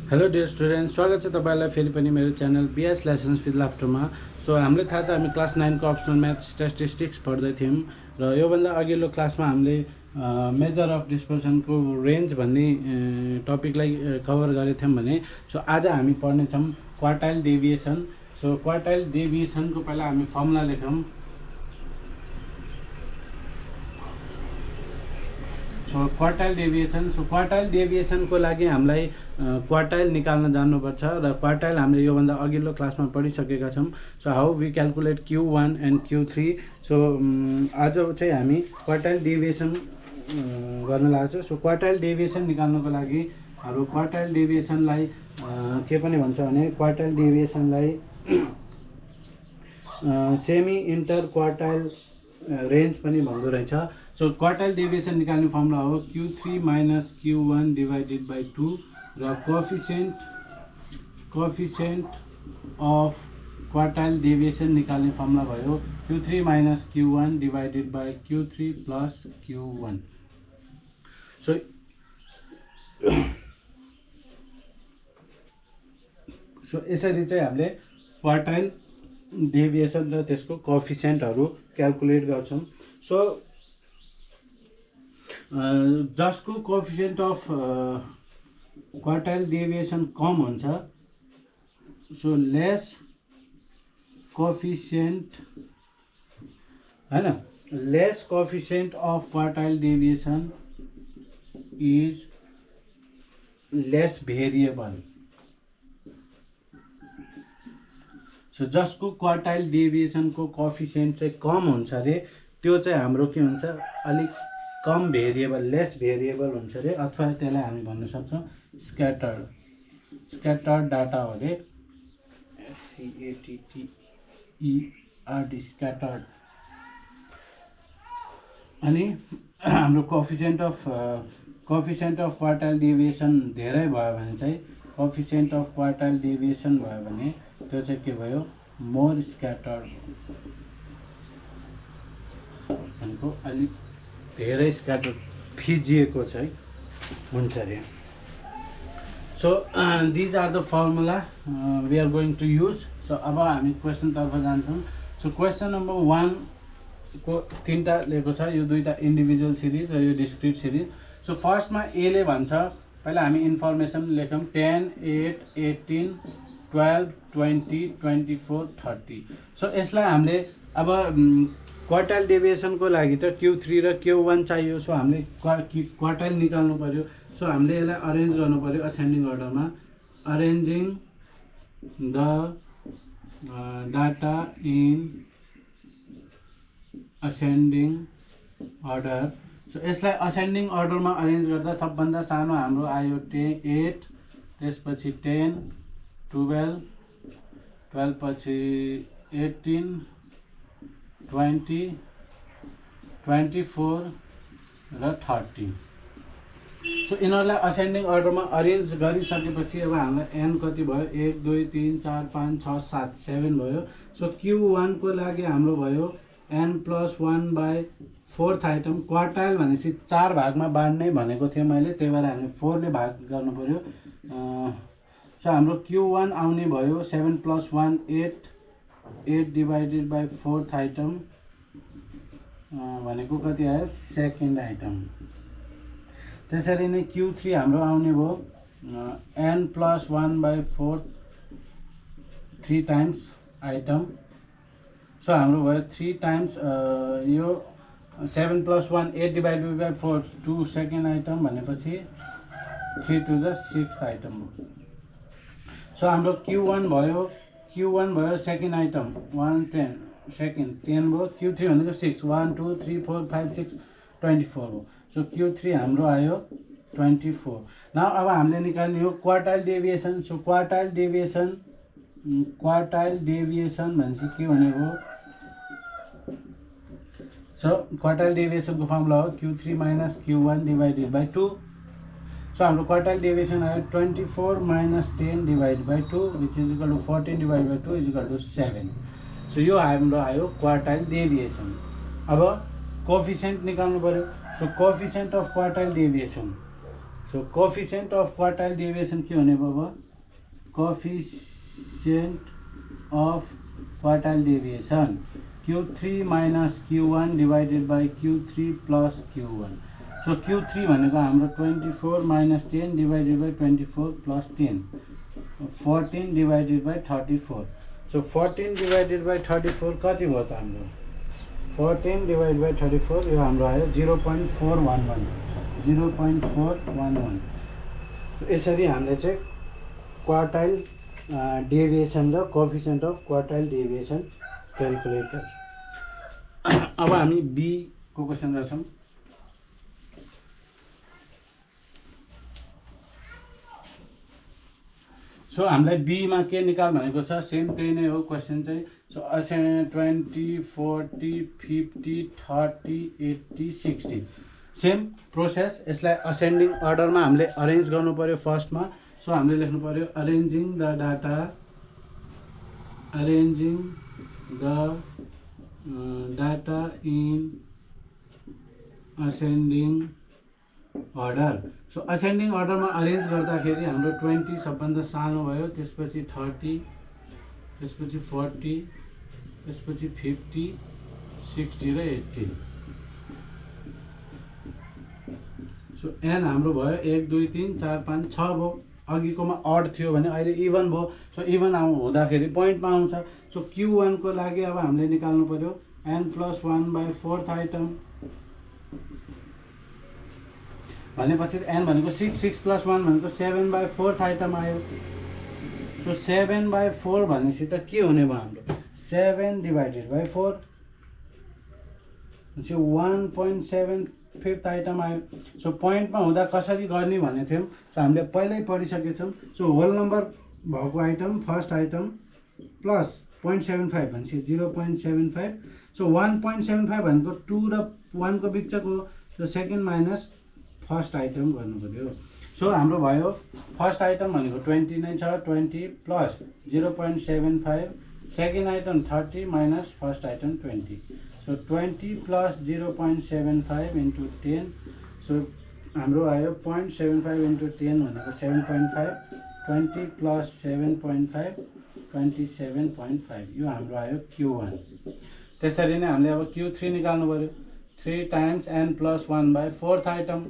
Hello dear student, स्वागत छ तपाईलाई फेरि पनि मेरो च्यानल बिएस लेसन्स विथ लाफ्टरमा। सो हामीले थाहा छ हामी क्लास 9 को अप्सनल म्याथ स्ट्याटिस्टिक्स पढ्दै थियौँ र योभन्दा अघिल्लो क्लासमा हामीले मेजर अफ डिस्पर्सनको रेन्ज भन्ने टपिकलाई कभर गरेका थियौँ भने सो आज हामी पढ्नेछौँ क्वार्टाइल डेभिएसन। सो क्वार्टाइल डेभिएसनको पहिला हामी फर्मुला लेखौँ। सो क्वार्टाइल डेभिएसन को लागि हामीलाई क्वार्टाइल निकाल्न जान्नुपर्छ र क्वार्टाइल हामीले योभन्दा अघिल्लो क्लासमा पढिसकेका छौँ। So how we calculate Q1 and Q3। So आज चाहिँ हामी क्वार्टाइल डेभिएसन गर्न लागेको छौँ। सो क्वार्टाइल डेभिएसन निकाल्नको लागि हाम्रो क्वार्टाइल डेभिएसनलाई के पनि भन्छ भने क्वार्टाइल डेभिएसनलाई सेमी इन्टर क्वार्टाइल रेन्ज पनि भन्दो रहेछ। सो क्वार्टाइल डेभिएसन निकाल्ने फर्मुला हो Q3 minus Q1 divided by 2 र कोएफिसिएन्ट अफ क्वार्टाइल डेभिएसन निकाल्ने फर्मुला भयो Q3 minus Q1 divided by Q3 plus Q1। So यसरी चाहिँ हामीले क्वार्टाइल डेभिएसन र त्यसको कोएफिसिएन्टहरू क्याल्कुलेट गर्छौँ। सो जसको कोएफिसिएन्ट अफ क्वार्टाइल डेभिएसन कम हुन्छ, सो लेस कोएफिसिएन्ट हैन, less coefficient of quartile deviation is lace variable. So जसको क्वार्टाइल डेभिएसनको कोएफिसिएन्ट चाहिँ कम हुन्छ अरे त्यो चाहिँ हाम्रो के हुन्छ, अलिक कम भेरिएबल, लेस भेरिएबल हुन्छ अरे, अथवा त्यसलाई हामी भन्न सक्छौँ स्क्याटर्ड डाटा हो अरे, SCATTERD स्क्याटर्ड। अनि हाम्रो कोएफिसिएन्ट अफ क्वार्टाइल डेभिएसन धेरै भयो भने चाहिँ कोएफिसिएन्ट अफ क्वार्टाइल डेभिएसन भयो भने त्यो चाहिँ के भयो, मोर स्क्याटर्ड भनेको अलिक धेरै स्क्याटर फिजिएको चाहिँ हुन्छ अरे। So these are the formula we are going to use. So अब हामी क्वेसनतर्फ जान्छौँ। सो क्वेसन नम्बर 1 को 3टा लिएको छ, यो 2टा इन्डिभिजुअल सिरिज र यो डिस्क्रिट सिरिज। सो फर्स्टमा ए ले भन्छ, पहिला हामी इन्फर्मेसन लेखौँ 10, 8, 18, 12, 20, 24, 30। सो यसलाई हामीले अब क्वार्टाइल डेभिएसनको लागि त Q3 र Q1 चाहियो। सो हामीले क्वार्टाइल निकाल्नु पर्यो। सो हामीले यसलाई अरेन्ज गर्नु पर्यो असेन्डिङ अर्डरमा, arranging the data in ascending order. So यसलाई असेन्डिङ अर्डरमा अरेन्ज गर्दा सबभन्दा सानो हाम्रो आयो 8, त्यसपछि 10, 12, 12 पछि 18, 20, 24 र 30। सो यिनीहरूलाई असेन्डिङ अर्डरमा अरेन्ज गरिसकेपछि अब हामीलाई एन कति भयो, 1, 2, 3, 4, 5, 6, 7, 7 भयो। सो Q1 को लागि हाम्रो भयो n+1/4 आइटम। क्वार्टाइल भनेपछि 4 भागमा बाँड्ने भनेको थिएँ मैले, त्यही भएर हामीले 4 ले भाग गर्नु पर्यो। सो हाम्रो Q1 आउने भयो 7 + 1 8, 8 डिभाइडेड बाई 4th आइटम भनेको कति आयो, सेकेन्ड आइटम। त्यसरी नै Q3 हाम्रो आउने भयो n+1/4 3 टाइम्स आइटम। सो हाम्रो भयो 3 टाइम्स यो 7 + 1 8 डिभाइडेड बाई 4 2 सेकेन्ड आइटम भनेपछि 3 to the 6th आइटम हो। सो हाम्रो Q1 भयो सेकेन्ड आइटम 1 10 सेकेन्ड 10 भयो। Q3 भनेको 6 1 2 3 4 5 6 24 हो। सो Q3 हाम्रो आयो 24। नाउ अब हामीले निकाल्ने हो quartile deviation. So quartile deviation भनेपछि के भनेको, सो क्वार्टाइल डेभिएसनको फर्मुला हो Q3 minus Q1 divided by 2। So हाम्रो क्वार्टाइल डेभिएसन आयो 24 minus 10 divide by 2 which is equal to 14 divide by 2 is equal to 7। So यो हाम्रो आयो क्वार्टाइल डेभिएसन। अब कोएफिसिएन्ट निकाल्नु पर्यो। So coefficient of quartile deviation so coefficient of quartile deviation के हुने भयो अब coefficient of quartile deviation Q3 minus Q1 divided by Q3 plus Q1. So Q3 भनेको हाम्रो 24 minus 10 divided by 24 plus 10. 14 divided by 34. So 14 divided by 34 कति भयो त हाम्रो 14 divided by 34 यो हाम्रो आयो 0.411. 0.411. So यसरी हामीले चाहिँ क्वार्टाइल डेभिएसन र coefficient of quartile deviation calculate गर्छौँ। अब हामी बी को क्वेसन गर्छौँ। सो हामीलाई बीमा के निकाल भनेको छ सेम त्यही नै हो क्वेसन चाहिँ। So 20 40 50 30 80 60 same process. यसलाई असेन्डिङ अर्डरमा हामीले अरेन्ज गर्नु पर्यो फर्स्टमा। सो हामीले लेख्नु पर्यो arranging the data in ascending order. So ascending अर्डरमा अरेन्ज गर्दाखेरि हाम्रो 20 सबभन्दा सानो भयो, त्यसपछि 30, त्यसपछि 40, त्यसपछि 50, 60 र 80। सो एन हाम्रो भयो 1 2 3 4 5 6 भयो। अघिकोमा अड थियो भने अहिले इभन भयो। सो इभन हुँदाखेरि पोइन्टमा आउँछ। सो Q1 को लागि अब हामीले निकाल्नु पर्यो n+1/4 आइटम भनेपछि n भनेको 6 6 + 1 भनेको 7/4 आइटम आयो। सो 7/4 भनेपछि त के हुने भयो हाम्रो 7 divided by 4 भनेपछि 1.75 आइटम आयो। सो पोइन्टमा हुँदा कसरी गर्ने भने थियौँ। सो हामीले पहिल्यै पढिसकेछौँ। सो होल नम्बर भएको आइटम फर्स्ट आइटम प्लस 0.75 भनेपछि 0.75। सो 1.75 भनेको 2 र 1 को बिचको। So second minus first item गर्नु पर्यो। सो हाम्रो भयो फर्स्ट आइटम भनेको 20 नै छ। 20 plus 0.75 second item 30 minus first item 20। So 20 plus 0.75 into 10। So हाम्रो आयो 0.75 इन्टु 10 भनेको 7.5। 20 प्लस 7.5 27.5 यो हाम्रो आयो Q1। त्यसरी नै हामीले अब Q3 निकाल्नु पर्यो। 3 times n+1/4 item.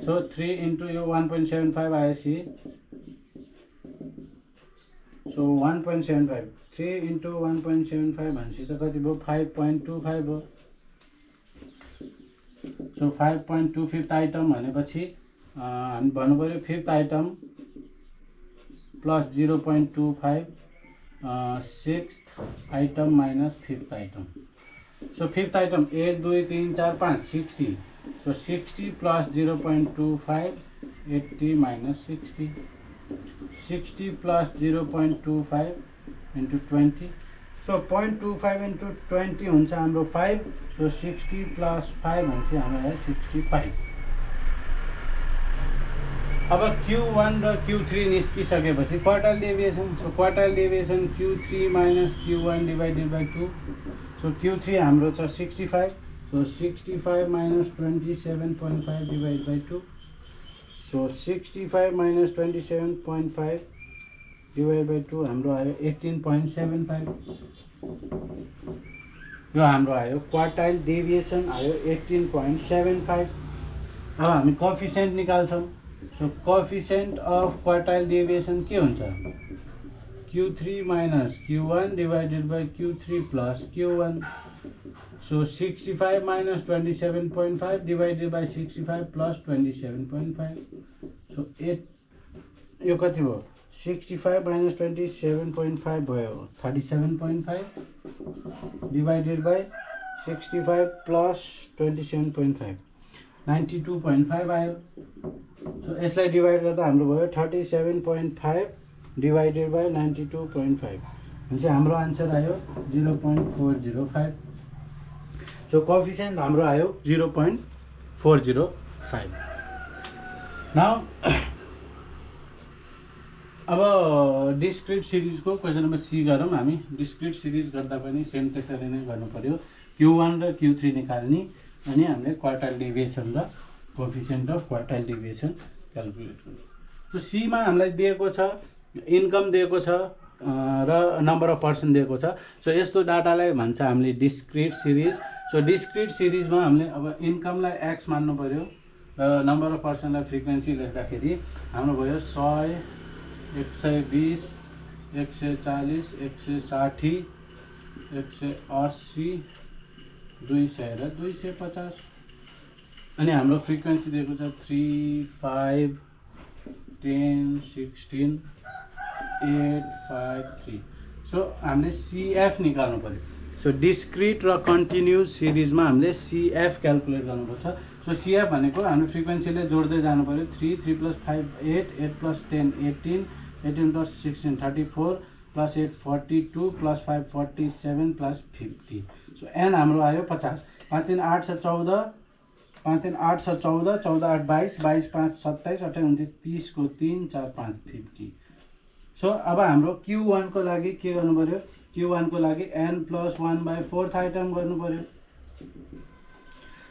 So 3 into यो 1.75 आएपछि सो 1.75 3 इन्टु 1.75 भनेपछि त कति भयो 5.25 भयो। सो 5.25 आइटम भनेपछि हामी भन्नु पर्यो fifth item plus 0.25 sixth item minus fifth item. So fifth item 1 2 3 4 5 60। So 60 plus 0.25 80 minus 60। 60 plus 0.25 into 20। So 0.25 into 20 हुन्छ हाम्रो 5। सो 60 प्लस 5 भनेपछि हाम्रो आयो 65। अब Q1 र Q3 निस्किसकेपछि quartile deviation. So quartile deviation Q3 minus Q1 divided by 2। So Q3 हाम्रो छ 65। So 65 minus 27.5 divide by 2। So 65 minus 27.5 divide by 2 हाम्रो आयो 18.75। यो हाम्रो आयो क्वार्टाइल डेभिएसन आयो 18.75। अब हामी कोफिसिएन्ट निकाल्छौँ। So coefficient of quartile deviation के हुन्छ Q3 minus Q1 divided by Q3 plus Q1। So 65 minus 27.5 divided by 65 plus 27.5। So 8 यो कति भयो 65 माइनस 27.5 भयो 37.5 डिभाइडेड बाई 65 प्लस 27.5 92.5 आयो। सो यसलाई डिभाइड गर्दा हाम्रो भयो 37.5 डिभाइडेड बाई 92.5 भनेपछि हाम्रो आन्सर आयो 0.405। सो कोफिसिएन्ट हाम्रो आयो 0.405। नाउ अब डिस्क्रिट सिरिजको क्वेसन नम्बर सी गरौँ हामी। डिस्क्रिट सिरिज गर्दा पनि सेम त्यसरी नै गर्नु पर्यो। Q1 र Q3 निकाल्ने अनि हामीले क्वार्टाइल डेभिएसन र coefficient of quartile deviation calculate गर्नु। सो सीमा हामीलाई दिएको छ इन्कम दिएको छ र नम्बर अफ पर्सन दिएको छ। सो यस्तो डाटालाई भन्छ हामीले डिस्क्रिट सिरिज। सो डिस्क्रिट सिरिजमा हामीले अब इन्कमलाई एक्स मान्नु पऱ्यो र नम्बर अफ पर्सनलाई फ्रिक्वेन्सी लेख्दाखेरि हाम्रो भयो 100, 120, 140, 160, 180, 200 र 250। अनि हाम्रो फ्रिक्वेन्सी दिएको छ 3, 5, 10, 16, 8, 5, 3। सो हामीले सीएफ निकाल्नु पर्यो। सो डिस्क्रिट र कन्टिन्युस सिरिजमा हामीले सीएफ क्याल्कुलेट गर्नुपर्छ। सो सीएफ भनेको हाम्रो फ्रिक्वेन्सीले जोड्दै जानु पर्यो। 3, 3 + 5 8, 8 + 10 18, 18 + 16 34, + 8 42, + 5 47, + 50। सो एन हाम्रो आयो 50। 5 3 8 छ 14, 5 3 8 छ 14, 14 8 22, 22 5 27, 28 29 30 को 3 4 5 50। सो अब हाम्रो Q1 को लागि के गर्नु पर्यो? Q1 को लागि n + 1/4 आइटम गर्नु पर्यो।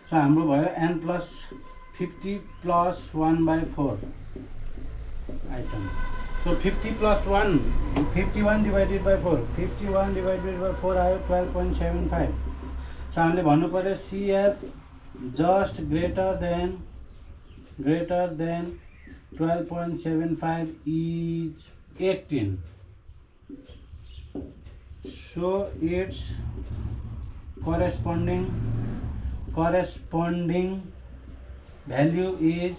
सो हाम्रो भयो n + 50 + 1/4 आइटम। सो 50 + 1 51 / 4, 51 / 4 आयो 12.75। सो हामीले भन्नु पर्यो CF just greater than 12.75 is 18. So its corresponding value is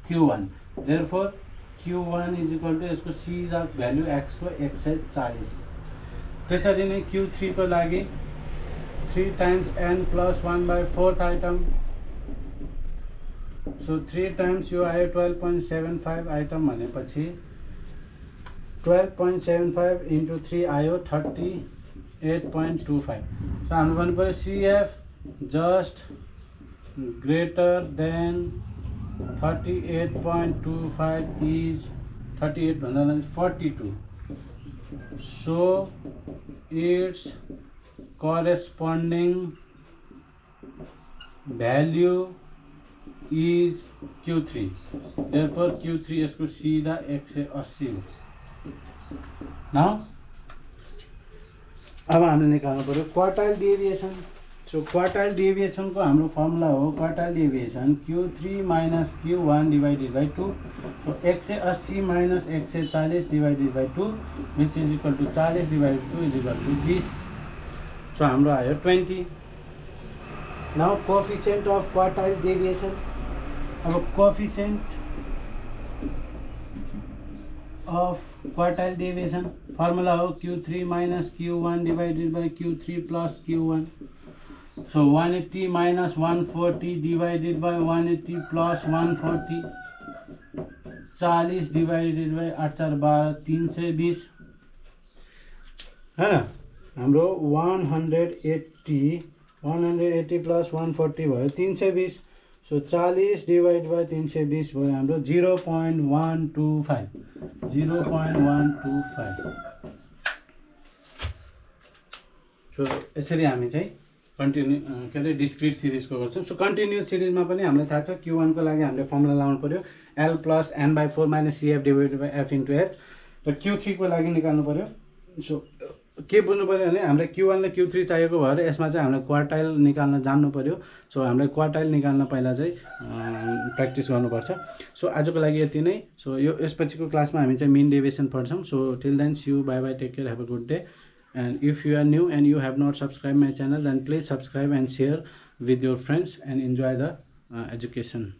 Q1. Therefore Q1 is equal to यसको C द भ्याल्यु x को 140। त्यसरी नै Q3 को लागि 3 times n + 1/4 item. So 3 times यो आयो 12.75 आइटम भनेपछि 12.75 × 3 आयो 38.25। सो हाम्रो भन्नु पर्यो CF just greater than 38.25 is 38 भन्दा 42। So it's corresponding value is Q3. Therefore Q3 इसको सीधा 180 हो। Now अब हामीले निकाल्नु पर्यो quartile deviation. So quartile deviation को हाम्रो फर्मुला हो quartile deviation Q3 - Q1 / 2। So 180 - 140 / 2 which is equal to 40 / 2 is equal to 20। So हाम्रो आयो 20। Now coefficient of quartile deviation. अब coefficient of quartile deviation formula हो Q3 - Q1 / Q3 + Q1। So 180 - 140 / 180 + 140, 40 / 8 4 12 320 है ना। हाम्रो 180 + 140 भयो 320। सो 40 / 320 भयो हाम्रो 0.125। सो यसरी हामी चाहिँ कन्टिन्यू के अरे डिस्क्रिट सिरिजको गर्छौँ। सो कन्टिन्युस सिरिजमा पनि हामीलाई थाहा छ Q1 को लागि हामीले फर्मुला लाउनु पर्यो L + n/4 - CF / F × H। र Q3 को लागि निकाल्नु पर्यो। सो के बुझ्नु पर्यो भने हामीलाई Q1 र Q3 चाहिएको भएर यसमा चाहिँ हामीले क्वार्टाइल निकाल्न जान्नु पर्यो। सो हामीले क्वार्टाइल निकाल्न पहिला चाहिँ प्र्याक्टिस गर्नुपर्छ। सो आजको लागि यति नै। सो यो यसपछिको क्लासमा हामी चाहिँ मिन डेभिएसन पढ्छौँ। So till then see you, bye bye, take care, have a good day. And if you are new and you have not subscribed my channel, then please subscribe and share with your friends and enjoy the education.